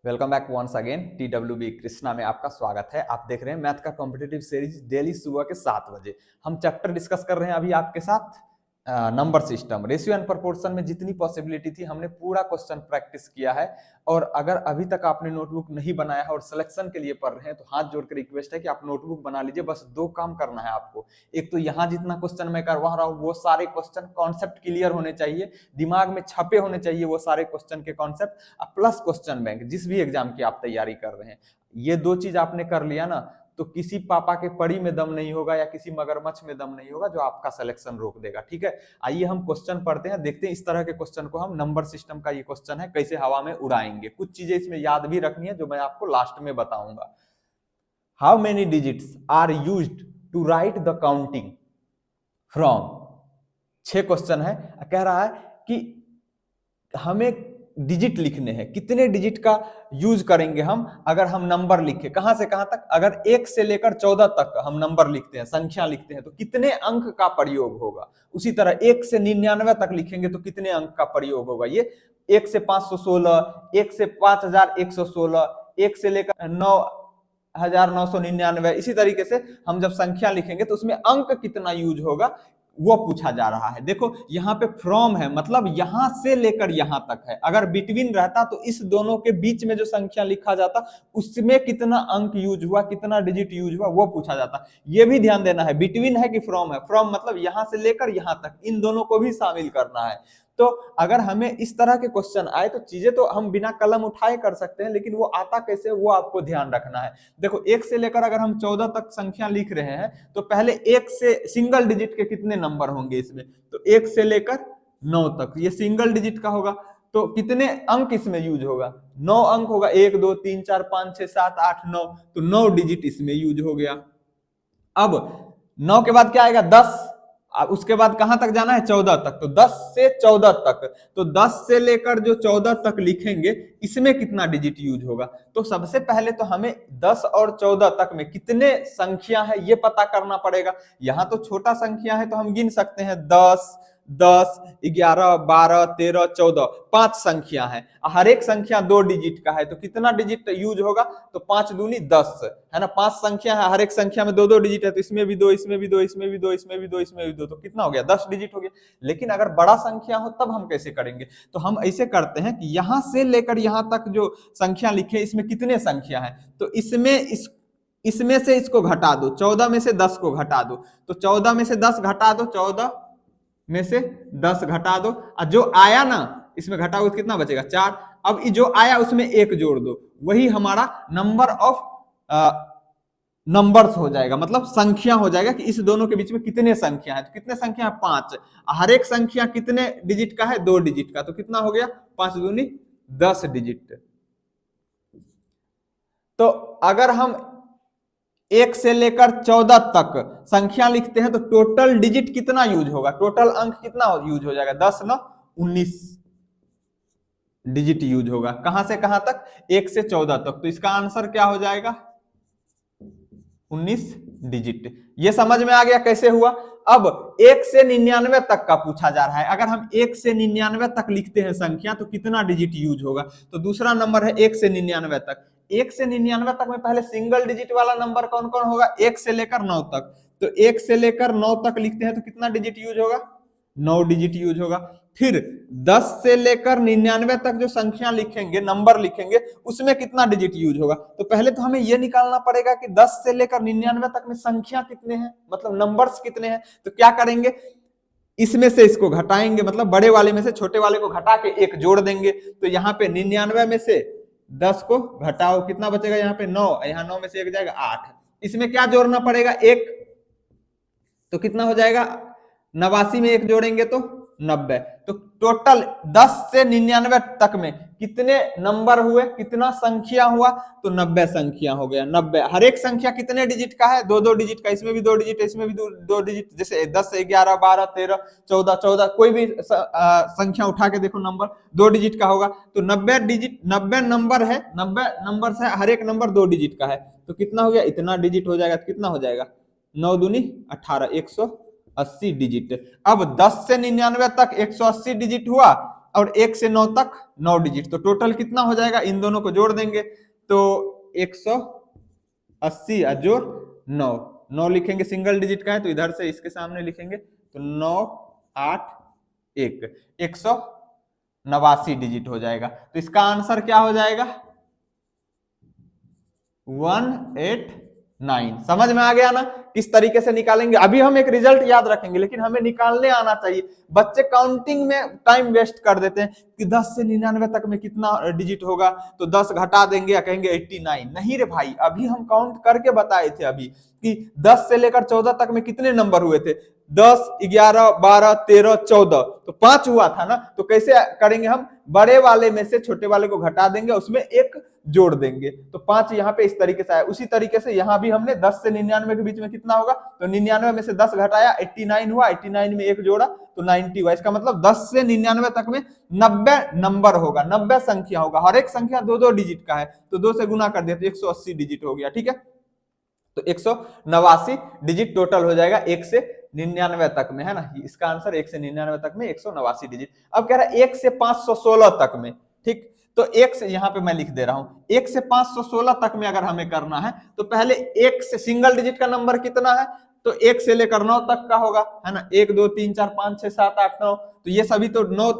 Welcome back once again. TWB Krishna में आपका स्वागत है। आप देख रहे हैं मैथ का कॉम्पिटिटिव सीरीज डेली सुबह के 7 बजे। हम चैप्टर डिस्कस कर रहे हैं अभी आपके साथ number system, ratio and proportion में जितनी पॉसिबिलिटी थी हमने पूरा क्वेश्चन प्रैक्टिस किया है। और अगर अभी तक आपने नोटबुक नहीं बनाया है और सिलेक्शन के लिए पढ़ रहे हैं तो हाथ जोड़कर रिक्वेस्ट है कि आप नोटबुक बना लीजिए। बस 2 काम करना है आपको। एक तो यहाँ जितना क्वेश्चन मैं करवा रहा हूँ वो सारे क्वेश्चन कॉन्सेप्ट क्लियर होने चाहिए, दिमाग में छपे होने चाहिए वो सारे क्वेश्चन के कॉन्सेप्ट, प्लस क्वेश्चन बैंक जिस भी एग्जाम की आप तैयारी कर रहे हैं। ये 2 चीज आपने कर लिया ना तो किसी पापा के पड़ी में दम नहीं होगा या किसी मगरमच्छ में दम नहीं होगा जो आपका सिलेक्शन रोक देगा। ठीक है, आइए हम क्वेश्चन पढ़ते हैं, देखते हैं इस तरह के क्वेश्चन को हम नंबर सिस्टम का ये क्वेश्चन है कैसे हवा में उड़ाएंगे। कुछ चीजें इसमें याद भी रखनी है जो मैं आपको लास्ट में बताऊंगा। How many digits are used to write the counting from. 6 question है। कह रहा है कि हमें डिजिट लिखने हैं, कितने डिजिट का यूज करेंगे हम अगर हम नंबर लिखे, कहां से कहां तक। अगर 1 से लेकर 14 तक हम नंबर लिखते हैं, संख्या लिखते हैं तो कितने अंक का प्रयोग होगा। उसी तरह 1 से 99 तक लिखेंगे तो कितने अंक का प्रयोग होगा। ये 1 से 516, 1 से 5116, 1 से लेकर 9999, इसी तरीके से हम जब संख्या लिखेंगे तो उसमें अंक कितना यूज होगा वो पूछा जा रहा है। देखो यहाँ पे फ्रॉम है, मतलब यहां से लेकर यहां तक है। अगर बिटवीन रहता तो इस दोनों के बीच में जो संख्या लिखा जाता उसमें कितना अंक यूज हुआ, कितना डिजिट यूज हुआ वो पूछा जाता। ये भी ध्यान देना है बिटवीन है कि फ्रॉम है। फ्रॉम मतलब यहां से लेकर यहां तक, इन दोनों को भी शामिल करना है। तो अगर हमें इस तरह के क्वेश्चन आए तो चीजें तो हम बिना कलम उठाए कर सकते हैं, लेकिन वो आता कैसे वो आपको ध्यान रखना है। देखो 1 से लेकर अगर हम 14 तक संख्या लिख रहे हैं तो पहले 1 से सिंगल डिजिट के कितने नंबर होंगे इसमें, तो 1 से लेकर 9 तक ये सिंगल डिजिट का होगा। तो कितने अंक इसमें यूज होगा, 9 अंक होगा। 1 2 3 4 5 6 7 8 9, तो 9 डिजिट इसमें यूज हो गया। अब 9 के बाद क्या आएगा 10, उसके बाद कहां तक जाना है 14 तक, तो 10 से 14 तक, तो 10 से लेकर जो 14 तक लिखेंगे इसमें कितना डिजिट यूज होगा। तो सबसे पहले तो हमें 10 और 14 तक में कितने संख्या है ये पता करना पड़ेगा। यहां तो छोटा संख्या है तो हम गिन सकते हैं 10 10 11 12 13 14, 5 संख्या है। हर एक संख्या 2 डिजिट का है तो कितना डिजिट यूज होगा, तो 5 दूनी 10 है ना। 5 संख्या है, हर एक संख्या में 2 2 डिजिट है तो इसमें भी 2 इसमें भी 2 इसमें भी 2 इसमें भी 2 इसमें भी 2, तो कितना हो गया 10 डिजिट हो गया। लेकिन अगर बड़ा संख्या हो तब हम कैसे करेंगे, तो हम ऐसे करते हैं कि यहां से लेकर यहां तक जो संख्या लिखे इसमें कितने संख्या है, तो इसमें से इसको घटा दो, 14 में से 10 को घटा दो, तो 14 में से 10 घटा दो, 14 में से 10 घटा दो, और जो आया ना इसमें घटाओ तो कितना बचेगा 4। अब जो आया उसमें 1 जोड़ दो, वही हमारा नंबर ऑफ नंबर्स हो जाएगा, मतलब संख्या हो जाएगा कि इस दोनों के बीच में कितने संख्या है। तो कितने संख्या है 5, हर एक संख्या कितने डिजिट का है 2 डिजिट का, तो कितना हो गया 5 दूनी 10 डिजिट। तो अगर हम 1 से लेकर 14 तक संख्या लिखते हैं तो टोटल डिजिट कितना यूज होगा, टोटल अंक कितना यूज हो जाएगा, 10 9 19 डिजिट यूज होगा। कहां से कहां तक, 1 से 14 तक, तो इसका आंसर क्या हो जाएगा 19 डिजिट। ये समझ में आ गया कैसे हुआ। अब 1 से 99 तक का पूछा जा रहा है। अगर हम 1 से 99 तक लिखते हैं संख्या तो कितना डिजिट यूज होगा, तो दूसरा नंबर है 1 से 99 तक। 1 से 99 तक में पहले सिंगल डिजिट वाला नंबर कौन कौन होगा, 1 से लेकर 9 तक, तो 1 से लेकर 9 तक लिखते हैं तो कितना डिजिट यूज होगा 9 डिजिट यूज होगा। फिर 10 से लेकर 99 तक जो संख्या लिखेंगे, नंबर लिखेंगे, उसमें कितना डिजिट यूज होगा, तो पहले तो हमें यह निकालना पड़ेगा कि 10 से लेकर 99 तक में संख्या कितने हैं, मतलब नंबर्स कितने हैं। तो क्या करेंगे, इसमें से इसको घटाएंगे, मतलब बड़े वाले में से छोटे वाले को घटा के 1 जोड़ देंगे। तो यहाँ पे 99 में से 10 को घटाओ, कितना बचेगा यहाँ पे 9, यहाँ 9 में से 1 जाएगा 8, इसमें क्या जोड़ना पड़ेगा 1, तो कितना हो जाएगा 89 में 1 जोड़ेंगे तो 90। तो टोटल 10 से 99 तक में कितने नंबर हुए, कितना संख्या हुआ, तो 90 संख्या हो गया। 90, हर एक संख्या कितने डिजिट का है 2 2 डिजिट का, इसमें भी 2 डिजिट, इसमें भी 2 डिजिट। जैसे 10 11 12 13 14 14, कोई भी संख्या उठा के देखो नंबर 2 डिजिट का होगा। तो 90 डिजिट, 90 नंबर है, 90 नंबर है, हर एक नंबर 2 डिजिट का है, तो कितना हो गया इतना डिजिट हो जाएगा। तो कितना हो जाएगा 9 दूनी 18, 180 डिजिट। अब 10 से 99 तक 180 डिजिट हुआ, और 1 से 9 तक 9 डिजिट। तो टोटल कितना हो जाएगा, इन दोनों को जोड़ देंगे तो 180 जोड़ 9, 9 लिखेंगे, सिंगल डिजिट का है तो इधर से इसके सामने लिखेंगे तो 9 8 1, 189 डिजिट हो जाएगा। तो इसका आंसर क्या हो जाएगा, 189। समझ में आ गया ना किस तरीके से निकालेंगे। अभी हम एक रिजल्ट याद रखेंगे लेकिन हमें निकालने आना चाहिए। बच्चे काउंटिंग में टाइम वेस्ट कर देते हैं कि 10 से 99 तक में कितना डिजिट होगा, तो 10 घटा देंगे या कहेंगे 89। नहीं रे भाई, अभी हम काउंट करके बताए थे अभी कि 10 से लेकर 14 तक में कितने नंबर हुए थे, 10 11 12 13 14, तो 5 हुआ था ना। तो कैसे करेंगे हम, बड़े वाले में से छोटे वाले को घटा देंगे, उसमें एक जोड़ देंगे, तो 5 यहाँ पे इस तरीके से आया। उसी तरीके से यहाँ भी हमने 10 से 99 के बीच में कितना होगा, तो 99 में से 10 घटाया 89 हुआ, 89 में एक जोड़ा तो 90 हुआ। इसका मतलब 10 से 99 तक में 90 नंबर होगा, 90 संख्या होगा। हर एक संख्या 2-2 डिजिट का है, तो 2 से गुना कर दिया तो 180 डिजिट हो गया। ठीक है, तो 189 डिजिट टोटल हो जाएगा 1 से 99 तक में, है ना। इसका आंसर 1 से 99 तक में 189 डिजिट। अब कह रहा है 1 से 516 तक में, ठीक, तो 1 से, यहां पे मैं लिख दे रहा हूं, 1 से 516 तक में अगर हमें करना है तो पहले 1 से सिंगल डिजिट का नंबर कितना है, तो 1 से लेकर 9 तक का होगा, है ना। 1 2 3 4 5 6 7 8 9, तो ये सभी तो 9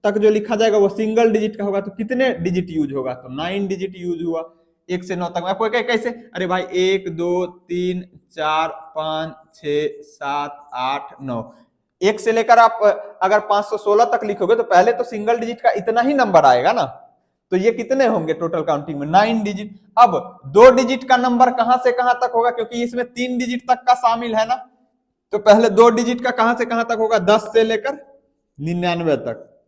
तक जो लिखा जाएगा वो सिंगल डिजिट का होगा। तो कितने डिजिट यूज होगा, तो 9 डिजिट यूज हुआ 1 से 9 तक में। कोई कैसे, अरे भाई 1 2 3 4 5 6 7 8 9, 1 से लेकर आप अगर 516 तक लिखोगे तो पहले तो सिंगल डिजिट का इतना ही नंबर आएगा ना, तो ये कितने होंगे टोटल काउंटिंग में, 9 डिजिट। अब 2 डिजिट का नंबर कहां से कहां तक होगा, क्योंकि इसमें 3 डिजिट तक का शामिल है ना, तो पहले 2 डिजिट का कहां से कहां तक होगा, 10 से लेकर 99 तक।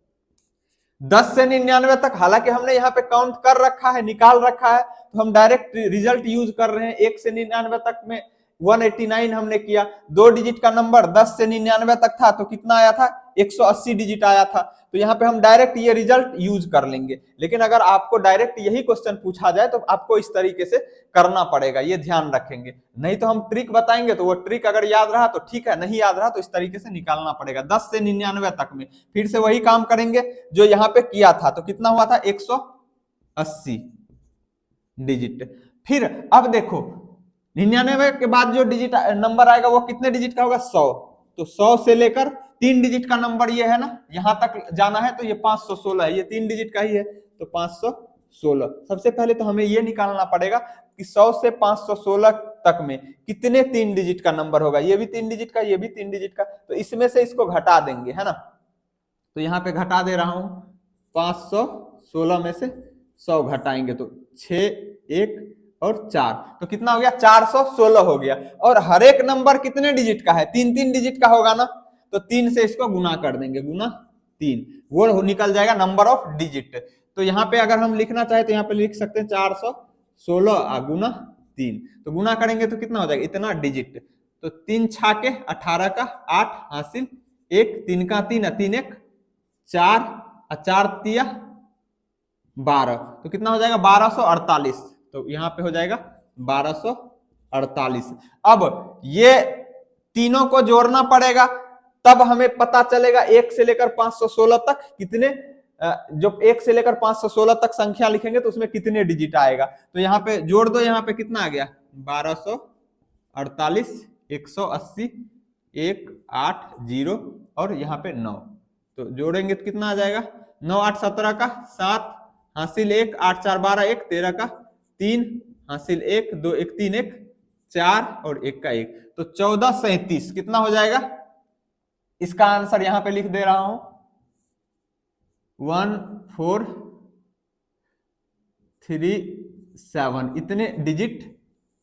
10 से 99 तक हालांकि हमने यहाँ पे काउंट कर रखा है, निकाल रखा है, तो हम डायरेक्ट रिजल्ट यूज कर रहे हैं। 1 से 99 तक में 189 हमने किया, 2 डिजिट का नंबर 10 से 99 तक था तो कितना आया था, 180 डिजिट आया था। तो यहाँ पे हम डायरेक्ट ये रिजल्ट यूज कर लेंगे। लेकिन अगर आपको डायरेक्ट यही क्वेश्चन पूछा जाए तो आपको इस तरीके से करना पड़ेगा, ये ध्यान रखेंगे। नहीं तो हम ट्रिक बताएंगे तो वो ट्रिक अगर याद रहा तो ठीक है, नहीं याद रहा तो इस तरीके से निकालना पड़ेगा। 10 से 99 तक में फिर से वही काम करेंगे जो यहाँ पे किया था, तो कितना हुआ था, 180 डिजिट। फिर अब देखो 99 के बाद जो डिजिट नंबर आएगा वो कितने डिजिट का होगा, 100। तो 100 से लेकर 3 डिजिट का नंबर ये है ना, यहां तक जाना है तो ये 516 है, ये 3 डिजिट का ही है तो 516। सबसे पहले तो हमें ये निकालना पड़ेगा कि 100 से 516 तक में कितने 3 डिजिट का नंबर होगा, ये भी 3 डिजिट का, ये भी 3 डिजिट का, तो इसमें से इसको घटा देंगे, है ना। तो यहाँ पे घटा दे रहा हूं, 516 में से 100 घटाएंगे तो 6 1 और 4, तो कितना हो गया, 416 हो गया। और हर एक नंबर कितने डिजिट का है, 3-3 डिजिट का होगा ना, तो 3 से इसको गुना कर देंगे, गुना 3, वो निकल जाएगा नंबर ऑफ डिजिट। तो यहाँ पे अगर हम लिखना चाहे तो यहाँ पे लिख सकते हैं 416 गुना 3, तो गुना करेंगे तो कितना हो जाएगा, इतना डिजिट। तो 3 छाके 18 का 8 हासिल 1, 3 का 3 3 1 4 4 तिया 12, तो कितना हो जाएगा 1248। तो यहां पे हो जाएगा 1248। अब ये तीनों को जोड़ना पड़ेगा, तब हमें पता चलेगा 1 से लेकर 516 तक कितने, जो 1 से लेकर 516 तक संख्या लिखेंगे तो उसमें कितने डिजिट आएगा। तो यहाँ पे जोड़ दो, यहाँ पे कितना आ गया, 1248 180 1 8 0 और यहाँ पे 9, तो जोड़ेंगे तो कितना आ जाएगा, 9 8 17 का 7 हासिल 1 8 4 12 1 13 का 3 हासिल 1 2 1 3 1 4 और 1 का 1, तो 1437 कितना हो जाएगा। इसका आंसर यहां पे लिख दे रहा हूं 1437, इतने डिजिट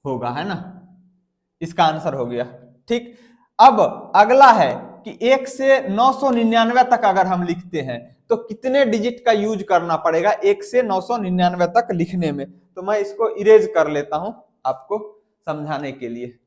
होगा, है ना। इसका आंसर हो गया, ठीक। अब अगला है कि 1 से 999 तक अगर हम लिखते हैं तो कितने डिजिट का यूज करना पड़ेगा 1 से 999 तक लिखने में। तो मैं इसको इरेज कर लेता हूं आपको समझाने के लिए।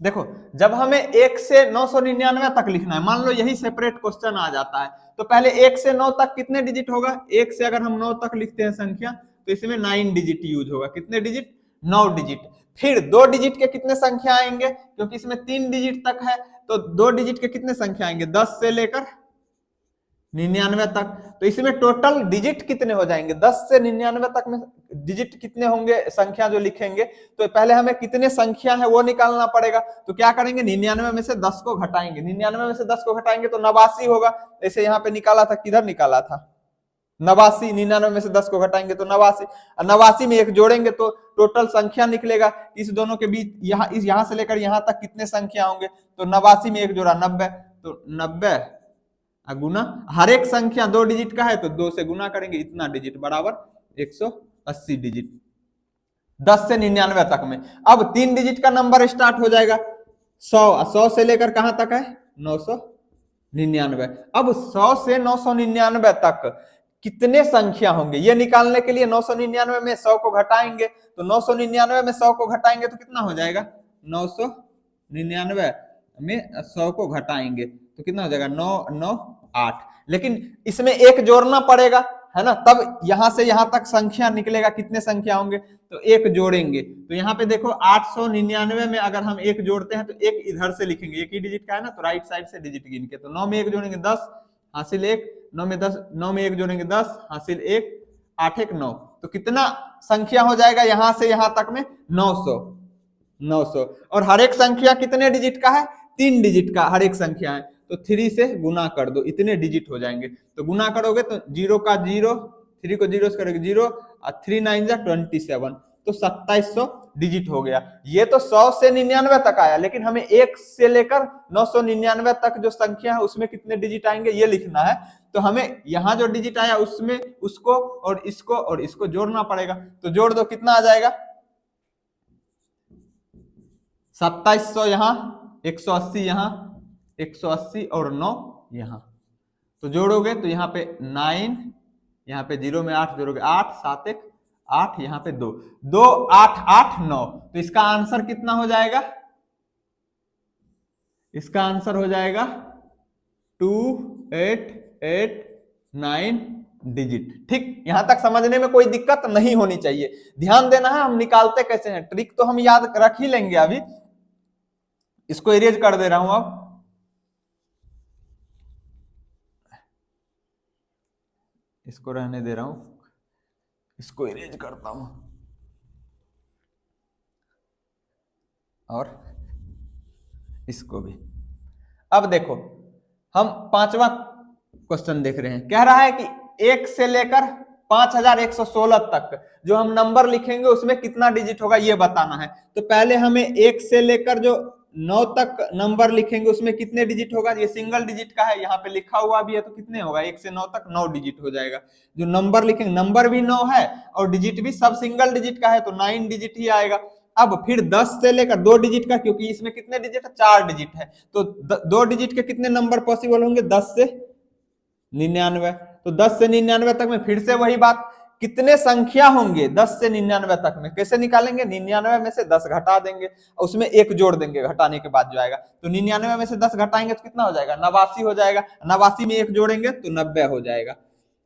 देखो जब हमें 1 से 999 तक लिखना है, मान लो यही सेपरेट क्वेश्चन आ जाता है, तो पहले 1 से 9 तक कितने डिजिट होगा? 1 से अगर हम 9 तक लिखते हैं संख्या तो इसमें 9 डिजिट यूज होगा। कितने डिजिट? 9 डिजिट। फिर 2 डिजिट के कितने संख्या आएंगे? क्योंकि इसमें 3 डिजिट तक है तो 2 डिजिट के कितने संख्या आएंगे? 10 से लेकर 99 तक। तो इसमें टोटल डिजिट कितने हो जाएंगे? 10 से 99 तक में डिजिट कितने होंगे संख्या जो लिखेंगे? तो पहले हमें कितने संख्या है वो निकालना पड़ेगा। तो क्या करेंगे? 99 में से 10 को घटाएंगे। 99 में से 10 को घटाएंगे तो 89 होगा। ऐसे यहाँ पे निकाला था, किधर निकाला था? 89। 99 में से 10 को घटाएंगे तो 89। 89 में 1 जोड़ेंगे तो टोटल संख्या निकलेगा। इस दोनों के बीच यहाँ से लेकर यहाँ तक कितने संख्या होंगे? तो 89 में 1 जोड़ा 90, तो 90 गुना हर एक संख्या 2 डिजिट का है तो 2 से गुना करेंगे, इतना डिजिट बराबर 180 डिजिट 10 से 99 तक में। अब 3 डिजिट का नंबर स्टार्ट हो जाएगा 100 से लेकर कहां तक है? 999। अब 100 से 999 तक कितने संख्या होंगे ये निकालने के लिए 999 में 100 को घटाएंगे। तो 999 में 100 को घटाएंगे तो कितना हो जाएगा? 999 में 100 को घटाएंगे तो कितना हो जाएगा? 998। लेकिन इसमें 1 जोड़ना पड़ेगा, है ना, तब यहां से यहां तक संख्या निकलेगा। कितने संख्या होंगे? तो 1 जोड़ेंगे। तो यहाँ पे देखो 899 में अगर हम 1 जोड़ते हैं तो 1 इधर से लिखेंगे, एक ही डिजिट का है ना, तो राइट साइड से डिजिट गिन के। तो 9 में 1 जोड़ेंगे 10 हासिल 1, 9 में 10, 9 में 1 जोड़ेंगे 10 हासिल 1, 8 1 9। तो कितना संख्या हो जाएगा यहां से यहां तक में? 900। और हर एक संख्या कितने डिजिट का है? 3 डिजिट का हर एक संख्या है। तो 3 से गुना कर दो, इतने डिजिट हो जाएंगे। तो गुना करोगे तो 0 का 0, 3 को 0 से करोगे 0 और 3 9 जा 27, तो 2700 डिजिट हो गया। ये तो 100 से 99 तक आया, लेकिन हमें 1 से लेकर 999 तक जो संख्या है उसमें कितने डिजिट आएंगे ये लिखना है। तो हमें यहाँ जो डिजिट आया उसमें उसको और इसको जोड़ना पड़ेगा। तो जोड़ दो, कितना आ जाएगा? 2700 यहाँ, 180 यहाँ, 180 और 9 यहाँ। तो जोड़ोगे तो यहाँ पे 9, यहाँ पे 0 में 8 जोड़ोगे 8 7 1 8, यहाँ पे 2 2 8 8 9। तो इसका आंसर कितना हो जाएगा? इसका आंसर हो जाएगा 2889 डिजिट। ठीक, यहां तक समझने में कोई दिक्कत नहीं होनी चाहिए। ध्यान देना है हम निकालते कैसे हैं। ट्रिक तो हम याद रख ही लेंगे। अभी इसको इरेज कर दे रहा हूं, अब इसको रहने दे रहा हूं, इसको इरेज करता हूं और इसको भी। अब देखो हम 5वां क्वेश्चन देख रहे हैं। कह रहा है कि 1 से लेकर 5116 तक जो हम नंबर लिखेंगे उसमें कितना डिजिट होगा ये बताना है। तो पहले हमें 1 से लेकर जो 9 तक नंबर लिखेंगे उसमें कितने डिजिट होगा? ये सिंगल डिजिट का है, यहाँ पे लिखा हुआ भी है, तो कितने होगा? 1 से 9 तक 9 डिजिट हो जाएगा। जो नंबर लिखेंगे, नंबर भी 9 है और डिजिट भी सब सिंगल डिजिट का है, तो 9 डिजिट ही आएगा। अब फिर 10 से लेकर 2 डिजिट का, क्योंकि इसमें कितने डिजिट है? 4 डिजिट है, तो 2 डिजिट के कितने नंबर पॉसिबल होंगे? 10 से 99। तो 10 से 99 तक में फिर से वही बात, कितने संख्या होंगे 10 से 99 तक में? कैसे निकालेंगे? 99 में से 10 घटा देंगे और उसमें 1 जोड़ देंगे घटाने के बाद जो आएगा। तो 99 में से 10 घटाएंगे तो कितना हो जाएगा? 89 हो जाएगा। 89 में 1 जोड़ेंगे तो 90 हो जाएगा।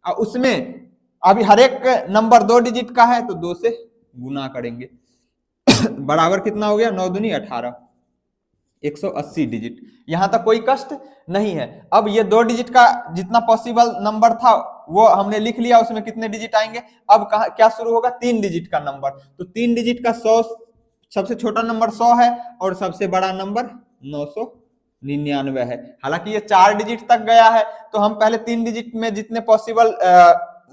और उसमें अभी हर एक नंबर 2 डिजिट का है तो 2 से गुना करेंगे बराबर कितना हो गया? 9 दूनी 18, 180 डिजिट। यहां तक कोई कष्ट नहीं है। अब ये 2 डिजिट का जितना पॉसिबल नंबर था वो हमने लिख लिया, उसमें कितने डिजिट आएंगे? अब क्या शुरू होगा? 3 डिजिट का नंबर। तो 3 डिजिट का 100, सबसे छोटा नंबर 100 है और सबसे बड़ा नंबर 999 है। हालांकि ये 4 डिजिट तक गया है, तो हम पहले 3 डिजिट में जितने पॉसिबल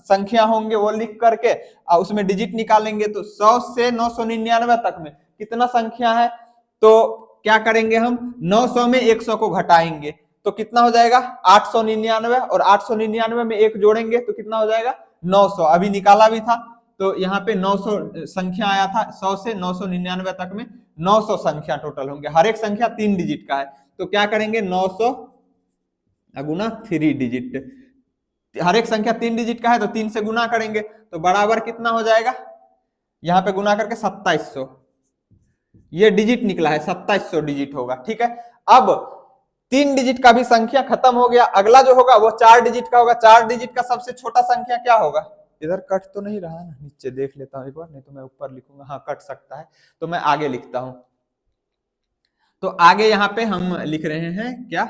संख्या होंगे वो लिख करके उसमें डिजिट निकालेंगे। तो 100 से 999 तक में कितना संख्या है? तो क्या करेंगे हम? 900 में 100 को घटाएंगे तो कितना हो जाएगा? 899, और 899 में 1 जोड़ेंगे तो कितना हो जाएगा? 900। अभी निकाला भी था, तो यहाँ पे 900 संख्या आया था। 100 से 999 तक में 900 संख्या टोटल होंगे। हर एक संख्या 3 डिजिट का है, तो क्या करेंगे? 900 गुना 3 डिजिट। हर एक संख्या 3 डिजिट का है तो 3 से गुना करेंगे तो बराबर कितना हो जाएगा? यहाँ पे गुना करके 2700, ये डिजिट निकला है, 2700 डिजिट होगा। ठीक है, अब 3 डिजिट का भी संख्या खत्म हो गया। अगला जो होगा वो 4 डिजिट का होगा। 4 डिजिट का सबसे छोटा संख्या क्या होगा? इधर कट तो नहीं रहा ना, नीचे देख लेता हूं एक बार, नहीं तो मैं ऊपर लिखूंगा। हाँ कट सकता है, तो मैं आगे लिखता हूं। तो आगे यहाँ पे हम लिख रहे हैं क्या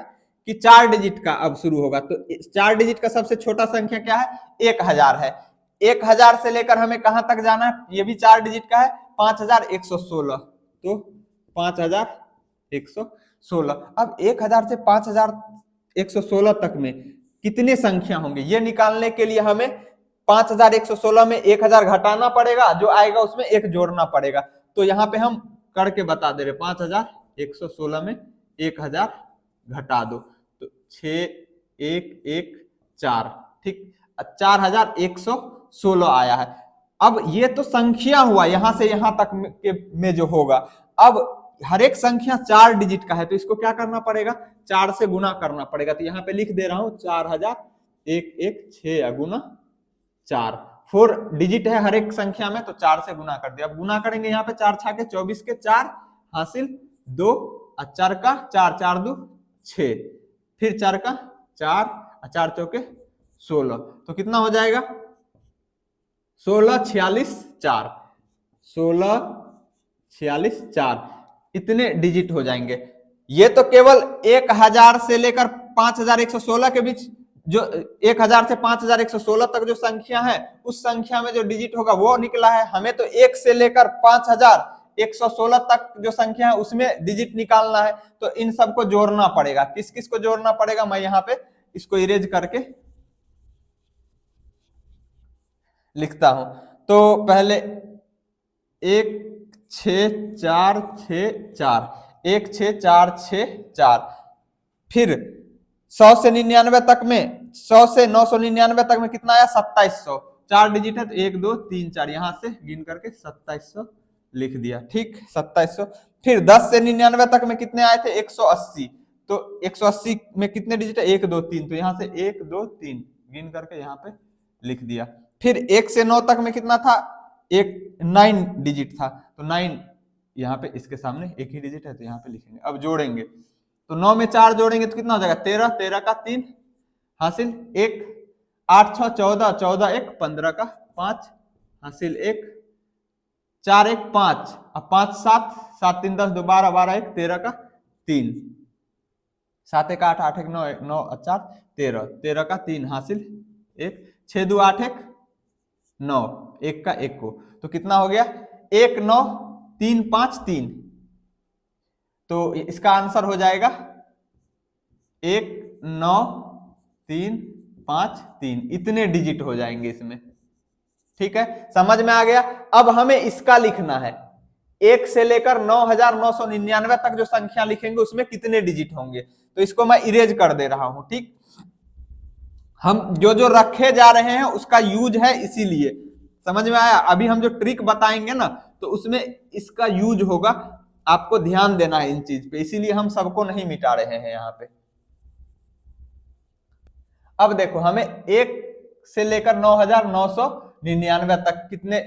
कि 4 डिजिट का अब शुरू होगा। तो 4 डिजिट का सबसे छोटा संख्या क्या है? 1000 है। 1000 से लेकर हमें कहां तक जाना है? ये भी 4 डिजिट का है, 5116। तो 5116। अब 1000 से 5116 तक में कितने संख्या होंगे, ये निकालने के लिए हमें 5116 में 1000 घटाना पड़ेगा, जो आएगा उसमें 1 जोड़ना पड़ेगा। तो यहाँ पे हम करके बता दे रहे, 5116 में 1000 घटा दो तो 6114। ठीक, 4116 आया है। अब ये तो संख्या हुआ, यहां से यहां तक में जो होगा। अब हर एक संख्या 4 डिजिट का है, तो इसको क्या करना पड़ेगा? 4 से गुना करना पड़ेगा। तो यहाँ पे लिख दे रहा हूं 4116 गुना 4। 4 डिजिट है हर एक संख्या में, तो 4 से गुना कर दिया। अब गुना करेंगे, यहाँ पे 4 छाके 24 के 4 हासिल 2 और 4 का 4, 4 2 6, फिर 4 का 4 और 4 चौके 16। तो कितना हो जाएगा? 16 46 4, 16 46 4, इतने डिजिट हो जाएंगे। ये तो केवल 1000 से लेकर 5116 के बीच, जो 1000 से 5116 तक जो संख्या है, उस संख्या में जो डिजिट होगा वो निकला है। हमें तो 1 से लेकर 5116 तक जो संख्या है उसमें डिजिट निकालना है। तो इन सबको जोड़ना पड़ेगा। किस किस को जोड़ना पड़ेगा? मैं यहाँ पे इसको इरेज करके लिखता हूं। तो पहले 1 6 4 6 4, 1 6 4 6 4, फिर 100 से 99 तक में, 100 से 999 तक में कितना आया? 2700। 4 डिजिट है तो 1 2 3 4, यहां से गिन करके 2700 लिख दिया। ठीक, 2700। फिर 10 से 99 तक में कितने आए थे? 180। तो 180 में कितने डिजिट है? 1 2 3, तो यहां से 1 2 3 गिन करके यहां पे लिख दिया। फिर 1 से 9 तक में कितना था? 9 डिजिट था, तो 9 यहाँ पे इसके सामने एक ही डिजिट है, तो यहाँ पे लिखेंगे। अब जोड़ेंगे, तो 9 में 4 जोड़ेंगे तो कितना हो जाएगा? 13, 13 का 3 हासिल 1, 8 6 14, 14 1 15 का 5 हासिल 1, 4 1 5, अब 5 7, 7 3 10 2 12, 12 1 13 का 3, 7 1 8, 8 1 9, 9 4 13, 13 का 3 हासिल 1, 6 2 8 1 9, 1 का 1 को, तो कितना हो गया? 1 9 3 5 3। तो इसका आंसर हो जाएगा 1 9 3 5 3, इतने डिजिट हो जाएंगे इसमें। ठीक है, समझ में आ गया? अब हमें इसका लिखना है, 1 से लेकर 9999 तक जो संख्या लिखेंगे उसमें कितने डिजिट होंगे। तो इसको मैं इरेज कर दे रहा हूं। ठीक, हम जो जो रखे जा रहे हैं उसका यूज है, इसीलिए समझ में आया? अभी हम जो ट्रिक बताएंगे ना, तो उसमें इसका यूज होगा, आपको ध्यान देना है इन चीज पे, इसीलिए हम सबको नहीं मिटा रहे हैं यहाँ पे। अब देखो, हमें 1 से लेकर 9999 तक कितने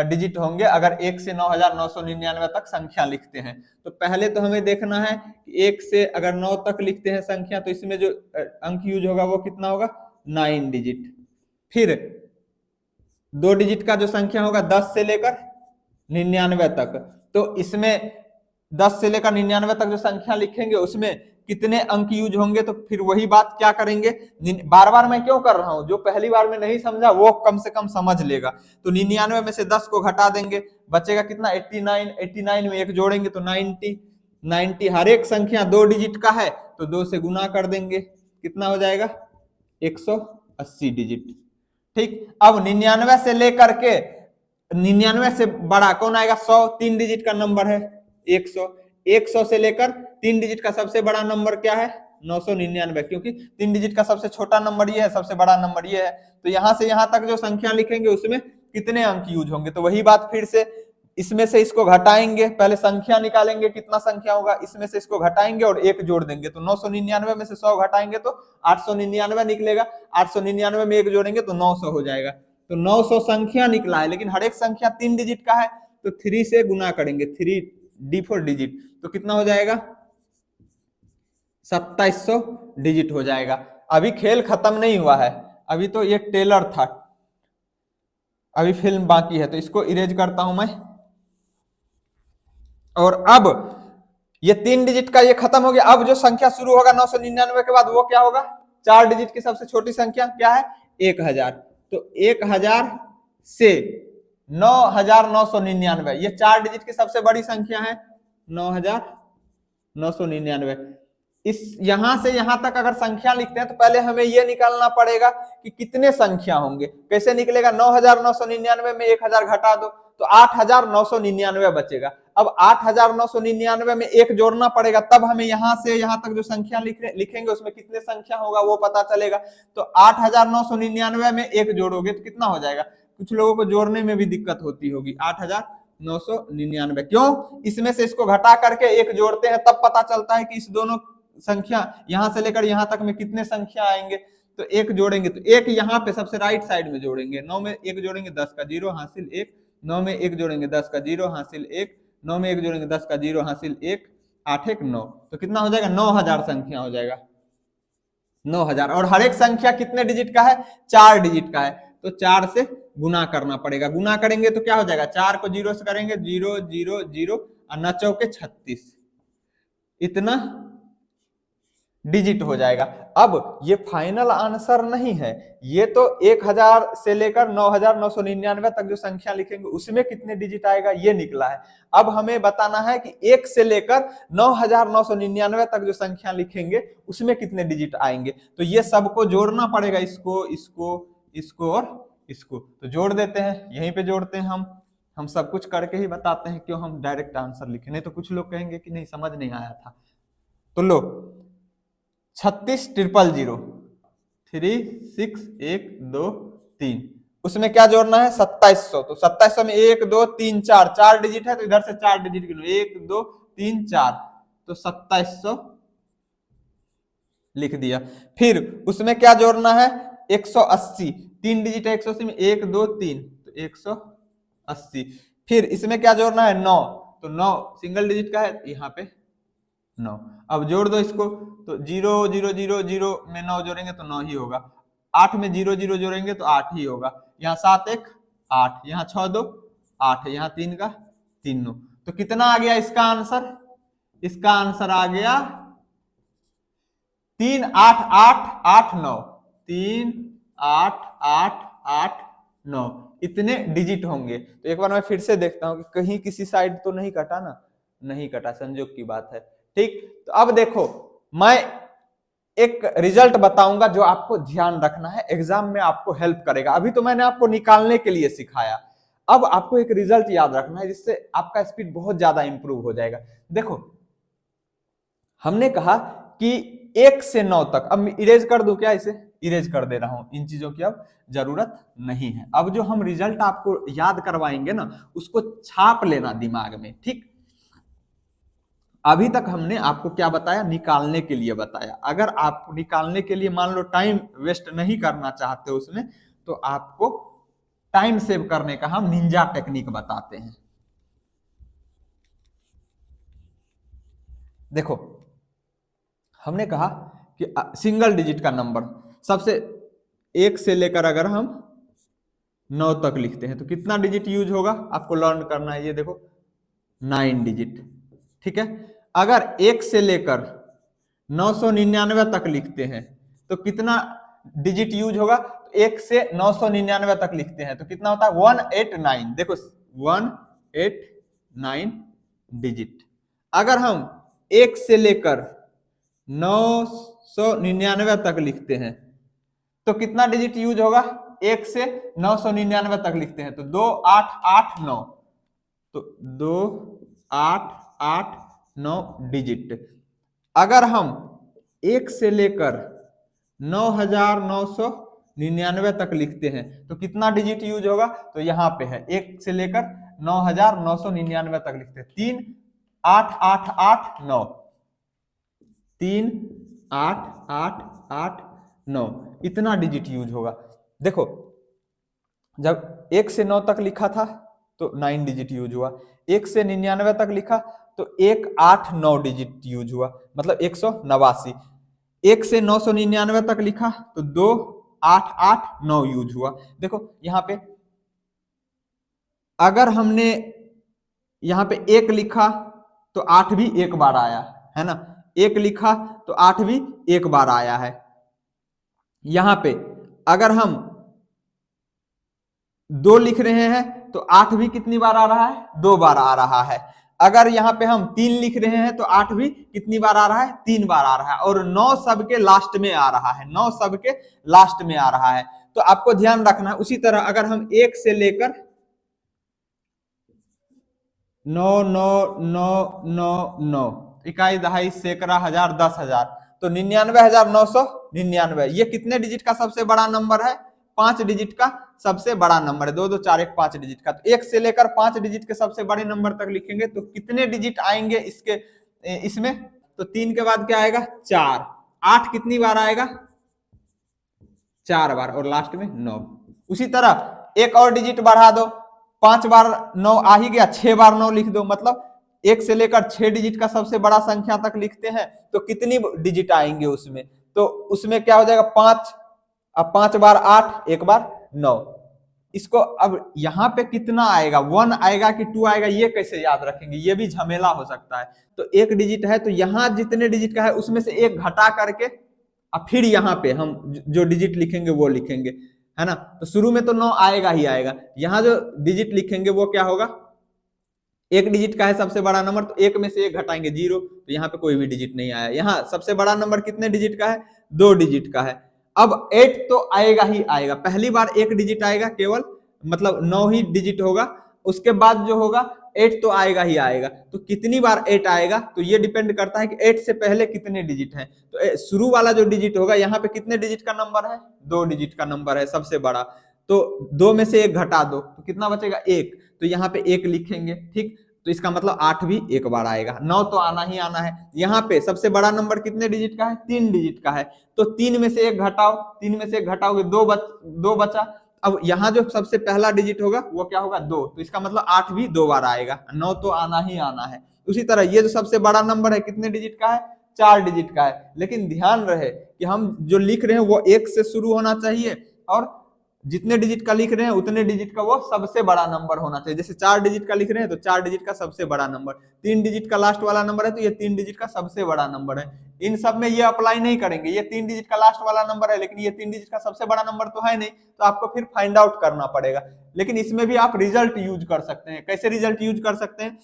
डिजिट होंगे अगर 1 से 9999 तक संख्या लिखते हैं। तो पहले तो हमें देखना है कि 1 से अगर 9 तक लिखते हैं संख्या, तो इसमें जो अंक यूज होगा वो कितना होगा? 9 डिजिट। फिर 2 डिजिट का जो संख्या होगा 10 से लेकर 99 तक, तो इसमें 10 से लेकर 99 तक जो संख्या लिखेंगे उसमें कितने अंक यूज होंगे। तो फिर वही बात क्या करेंगे, बार बार मैं क्यों कर रहा हूं, जो पहली बार में नहीं समझा वो कम से कम समझ लेगा। तो 99 में से 10 को घटा देंगे, बचेगा कितना? 89। 89 में 1 जोड़ेंगे तो 90। 90 हर एक संख्या 2 डिजिट का है, तो 2 से गुना कर देंगे, कितना हो जाएगा? 180 डिजिट। ठीक, अब 99 से लेकर के 99 से बड़ा कौन आएगा? 100, 3 डिजिट का नंबर है 100। 100 से लेकर 3 डिजिट का सबसे बड़ा नंबर क्या है? 999, क्योंकि 3 डिजिट का सबसे छोटा नंबर ये है, सबसे बड़ा नंबर ये है। तो यहां से यहां तक जो संख्या लिखेंगे उसमें कितने अंक यूज होंगे। तो वही बात फिर से, इसमें से इसको घटाएंगे, पहले संख्या निकालेंगे कितना संख्या होगा, इसमें से इसको घटाएंगे और 1 जोड़ देंगे। तो 999 में से 100 घटाएंगे तो 899 निकलेगा। 899 में 1 जोड़ेंगे तो 900 हो जाएगा। तो 900 संख्या निकला है, लेकिन हर एक संख्या 3 डिजिट का है, तो 3 से गुना करेंगे। 3 D4 डिजिट, तो कितना हो जाएगा 2700 डिजिट हो जाएगा। अभी खेल खत्म नहीं हुआ है, अभी तो ये टेलर था, अभी फिल्म बाकी है, तो इसको इरेज करता हूं मैं। और अब ये 3 डिजिट का ये खत्म हो गया। अब जो संख्या शुरू होगा 999 के बाद वो क्या होगा, 4 डिजिट की सबसे छोटी संख्या क्या है 1000। तो 1000 से 9999, ये 4 डिजिट की सबसे बड़ी संख्या है 9999। इस यहां से यहां तक अगर संख्या लिखते हैं तो पहले हमें यह निकालना पड़ेगा कि कितने संख्या होंगे। कैसे निकलेगा, 9999 में 1000 घटा दो तो 8999 बचेगा। अब 8999 में एक जोड़ना पड़ेगा, तब हमें यहां से यहां तक जो संख्या लिखेंगे उसमें कितने संख्या होगा वो पता चलेगा। तो 8999 में एक जोड़ोगे तो कितना हो जाएगा। कुछ लोगों को जोड़ने में भी दिक्कत होती होगी, 8999 क्यों, इसमें से इसको घटा करके एक जोड़ते हैं तब पता चलता है कि इस दोनों संख्या यहां से लेकर यहां तक में कितने संख्या आएंगे। तो एक जोड़ेंगे तो एक यहाँ पे सबसे राइट साइड में जोड़ेंगे, 9 में एक जोड़ेंगे 10 का 0 हासिल 1, 9 में एक जोड़ेंगे 10 का 0 हासिल 1, 9 में एक जोड़ेंगे 10 का 0 हासिल 1, 8 1 9, तो कितना हो जाएगा 9000 संख्या हो जाएगा 9000। और हर एक संख्या कितने डिजिट का है, 4 डिजिट का है, तो 4 से गुना करना पड़ेगा। गुना करेंगे तो क्या हो जाएगा, 4 को 0 से करेंगे 0 0 0 और 9 चौके 36, इतना डिजिट हो जाएगा। अब ये फाइनल आंसर नहीं है, ये तो 1000 से लेकर 9999 तक जो संख्या लिखेंगे उसमें कितने डिजिट आएगा ये निकला है। अब हमें बताना है कि 1 से लेकर 9999 तक जो संख्या लिखेंगे उसमें कितने डिजिट आएंगे। तो ये सबको जोड़ना पड़ेगा, इसको इसको इसको और इसको, तो जोड़ देते हैं, यहीं पे जोड़ते हैं हम सब कुछ करके ही बताते हैं, क्यों हम डायरेक्ट आंसर लिखे, नहीं तो कुछ लोग कहेंगे कि नहीं समझ नहीं आया था। तो लो 36 000 0 3 6 1 2 3, उसमें क्या जोड़ना है 2700, तो 2700 में 1 2 3 4 डिजिट है, तो इधर से 4 डिजिट गिनो 1 2 3 4, तो 2700 लिख दिया। फिर उसमें क्या जोड़ना है 180, 3 डिजिट है 180 में 1 2 3, तो 180। फिर इसमें क्या जोड़ना है 9, तो 9 सिंगल डिजिट का है, यहाँ पे 9। अब जोड़ दो इसको, तो 0 0 0 0 में 9 जोड़ेंगे तो 9 ही होगा, 8 में 0 0 जोड़ेंगे तो 8 ही होगा, यहाँ 7 1 8, यहाँ 6 2 8, यहाँ 3 का 3 9, तो कितना आ गया इसका आंसर, इसका आंसर आ गया 3 8 8 8 9, 3 8 8 8 9, इतने डिजिट होंगे। तो एक बार मैं फिर से देखता हूं कि कहीं किसी साइड तो नहीं कटा ना, नहीं कटा, संजोग की बात है। ठीक, तो अब देखो मैं एक रिजल्ट बताऊंगा जो आपको ध्यान रखना है, एग्जाम में आपको हेल्प करेगा। अभी तो मैंने आपको निकालने के लिए सिखाया, अब आपको एक रिजल्ट याद रखना है जिससे आपका स्पीड बहुत ज्यादा इंप्रूव हो जाएगा। देखो हमने कहा कि 1 से 9 तक, अब इरेज कर दूं क्या, इसे इरेज कर दे रहा हूं, इन चीजों की अब जरूरत नहीं है। अब जो हम रिजल्ट आपको याद करवाएंगे ना उसको छाप लेना दिमाग में। ठीक, अभी तक हमने आपको क्या बताया, निकालने के लिए बताया। अगर आप निकालने के लिए मान लो टाइम वेस्ट नहीं करना चाहते उसमें, तो आपको टाइम सेव करने का हम निंजा टेक्निक बताते हैं। देखो हमने कहा कि सिंगल डिजिट का नंबर सबसे 1 से लेकर अगर हम 9 तक लिखते हैं तो कितना डिजिट यूज होगा, आपको लर्न करना है। ये देखो 9 डिजिट, ठीक है। अगर 1 से लेकर 999 तक लिखते हैं तो कितना डिजिट यूज होगा, 1 से 999 तक लिखते हैं तो कितना होता है 189, देखो 189 डिजिट। अगर हम 1 से लेकर 999 तक लिखते हैं तो कितना डिजिट यूज होगा, 1 से 999 तक लिखते हैं तो 2889, तो 2889 डिजिट। अगर हम 1 से लेकर 9999 तक लिखते हैं तो कितना डिजिट यूज होगा, तो यहां पे है 1 से लेकर 9999 तक लिखते हैं 38889, 38889, इतना डिजिट यूज होगा। देखो जब 1 से 9 तक लिखा था तो 9 डिजिट यूज हुआ, 1 से 99 तक लिखा तो 189 डिजिट यूज हुआ, मतलब 189। 1 से 999 तक लिखा तो 2889 यूज हुआ। देखो यहाँ पे अगर हमने यहाँ पे 1 लिखा तो 8 भी एक बार आया है ना, 1 लिखा तो 8 भी एक बार आया है। यहाँ पे अगर हम 2 लिख रहे हैं तो 8 भी कितनी बार आ रहा है, 2 बार आ रहा है। अगर यहाँ पे हम 3 लिख रहे हैं तो 8 भी कितनी बार आ रहा है, 3 बार आ रहा है। और 9 सबके लास्ट में आ रहा है, 9 सबके लास्ट में आ रहा है। तो आपको ध्यान रखना है। उसी तरह अगर हम 1 से लेकर 99999 इकाई दहाई सैकड़ा हजार 10,000 तो 99,999 ये कितने डिजिट का सबसे बड़ा नंबर है, 5 डिजिट का सबसे बड़ा नंबर है। 2 2 4 1 5 डिजिट का। तो 1 से लेकर 5 डिजिट के सबसे बड़े नंबर तक लिखेंगे तो कितने डिजिट आएंगे इसमें, तो 3 के बाद क्या आएगा, 4। 8 कितनी बार आएगा, 4 बार, और लास्ट में 9। उसी तरह एक और डिजिट बढ़ा दो, 5 बार 9 आ ही गया, 6 बार 9 लिख दो। मतलब 1 से लेकर 6 डिजिट का सबसे बड़ा संख्या तक लिखते हैं तो कितनी डिजिट आएंगे उसमें, तो उसमें क्या हो जाएगा, 5। अब 5 बार 8, 1 बार 9। इसको अब यहाँ पे कितना आएगा, 1 आएगा कि 2 आएगा, ये कैसे याद रखेंगे, ये भी झमेला हो सकता है। तो 1 डिजिट है तो यहाँ जितने डिजिट का है उसमें से 1 घटा करके अब फिर यहाँ पे हम जो डिजिट लिखेंगे वो लिखेंगे, है ना। तो शुरू में तो 9 आएगा ही आएगा। यहाँ जो डिजिट लिखेंगे वो क्या होगा, 1 डिजिट का है सबसे बड़ा नंबर तो 1 में से 1 घटाएंगे 0, तो यहाँ पे कोई भी डिजिट नहीं आया। यहाँ सबसे बड़ा नंबर कितने डिजिट का है, 2 डिजिट का है। अब 8 तो आएगा ही आएगा, पहली बार 1 डिजिट आएगा केवल, मतलब 9 ही डिजिट होगा। उसके बाद जो होगा 8 तो आएगा ही आएगा। तो कितनी बार 8 आएगा, तो ये डिपेंड करता है कि 8 से पहले कितने डिजिट हैं। तो शुरू वाला जो डिजिट होगा यहाँ पे कितने डिजिट का नंबर है, 2 डिजिट का नंबर है सबसे बड़ा। तो 2 में से 1 घटा दो तो कितना बचेगा, 1। तो यहाँ पे 1 लिखेंगे, ठीक। तो इसका मतलब 8 भी एक बार आएगा, 9 तो आना ही आना है। यहाँ पे सबसे बड़ा नंबर कितने डिजिट का है, 3 डिजिट का है। तो 3 में से 1 घटाओ, 3 में से 1 घटाओगे 2 बचा। अब यहाँ जो सबसे पहला डिजिट होगा वो क्या होगा, 2। तो इसका मतलब 8 भी 2 बार आएगा, 9 तो आना ही आना है। उसी तरह ये जो सबसे बड़ा नंबर है कितने डिजिट का है, 4 डिजिट का है। लेकिन ध्यान रहे कि हम जो लिख रहे हैं वो 1 से शुरू होना चाहिए और जितने डिजिट का लिख रहे हैं उतने डिजिट का वो सबसे बड़ा नंबर होना चाहिए। जैसे 4 डिजिट का लिख रहे हैं तो 4 डिजिट का सबसे बड़ा नंबर, 3 डिजिट का लास्ट वाला नंबर है तो ये 3 डिजिट का सबसे बड़ा नंबर है। इन सब में ये अप्लाई नहीं करेंगे, ये 3 डिजिट का लास्ट वाला नंबर है लेकिन ये 3 डिजिट का सबसे बड़ा नंबर तो है नहीं, तो आपको फिर फाइंड आउट करना पड़ेगा। लेकिन इसमें भी आप रिजल्ट यूज कर सकते हैं। कैसे रिजल्ट यूज कर सकते हैं,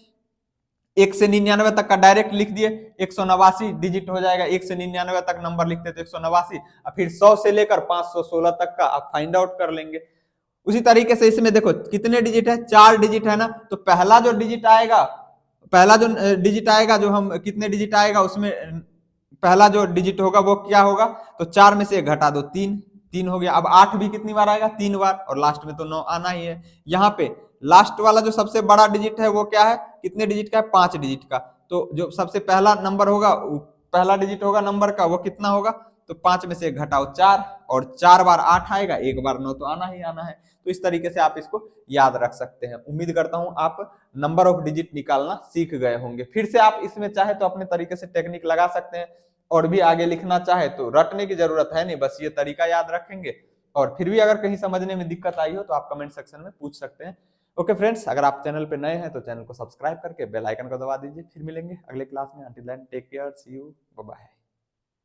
1 से 99 तक का डायरेक्ट लिख दिए, 189 डिजिट हो जाएगा। 1 से 99 तक नंबर लिखते तो 189, और फिर 100 से लेकर 516 तक का आप फाइंड आउट कर लेंगे। उसी तरीके से इसमें देखो कितने डिजिट है, 4 डिजिट है ना। तो पहला जो डिजिट आएगा, जो हम कितने डिजिट आएगा उसमें पहला जो डिजिट होगा वो क्या होगा, तो 4 में से 1 घटा दो, 3 हो गया। अब 8 भी कितनी बार आएगा, 3 बार, और लास्ट में तो 9 आना ही है। यहाँ पे लास्ट वाला जो सबसे बड़ा डिजिट है वो क्या है, कितने डिजिट का है, 5 डिजिट का। तो जो सबसे पहला नंबर होगा, पहला डिजिट होगा नंबर का, वो कितना होगा, तो 5 में से 1 घटाओ 4, और 4 बार 8 आएगा, 1 बार 9 तो आना ही आना है। तो इस तरीके से आप इसको याद रख सकते हैं। उम्मीद करता हूं आप नंबर ऑफ डिजिट निकालना सीख गए होंगे। फिर से आप इसमें चाहे तो अपने तरीके से टेक्निक लगा सकते हैं, और भी आगे लिखना चाहे तो रटने की जरूरत है नहीं, बस ये तरीका याद रखेंगे। और फिर भी अगर कहीं समझने में दिक्कत आई हो तो आप कमेंट सेक्शन में पूछ सकते हैं। ओके फ्रेंड्स, अगर आप चैनल पे नए हैं तो चैनल को सब्सक्राइब करके बेल आइकन को दबा दीजिए। फिर मिलेंगे अगले क्लास में। Until then take care, see you, bye bye.